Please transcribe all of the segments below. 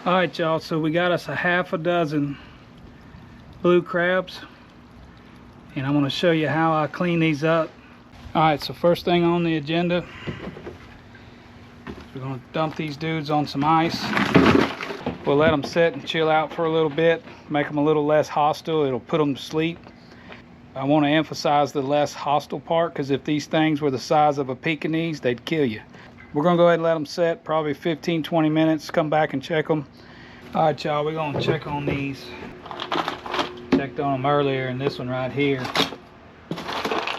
All right, y'all, so we got us a half a dozen blue crabs, and I'm going to show you how I clean these up. All right, so first thing on the agenda, we're going to dump these dudes on some ice. We'll let them sit and chill out for a little bit, make them a little less hostile. It'll put them to sleep. I want to emphasize the less hostile part, because if these things were the size of a Pekingese, they'd kill you. We're going to go ahead and let them set probably 15-20 minutes, come back and check them. All right, y'all, we're going to check on these. Checked on them earlier, and this one right here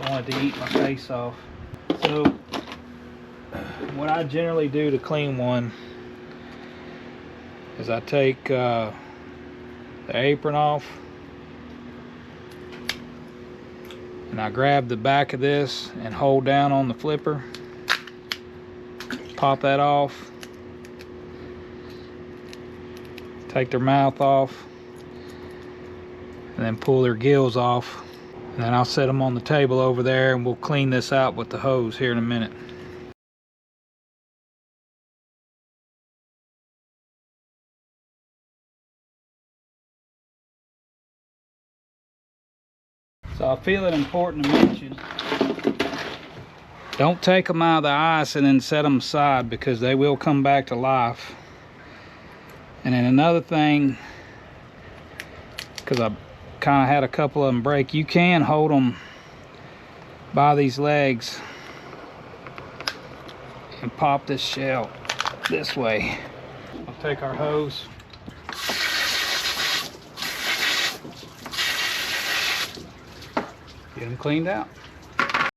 wanted to eat my face off. So what I generally do to clean one is I take the apron off, and I grab the back of this and hold down on the flipper. Pop that off. Take their mouth off. And then pull their gills off. And then I'll set them on the table over there, and we'll clean this out with the hose here in a minute. So I feel it important to mention, don't take them out of the ice and then set them aside, because they will come back to life. And then another thing, because I kind of had a couple of them break, you can hold them by these legs and pop this shell this way. I'll take our hose, get them cleaned out.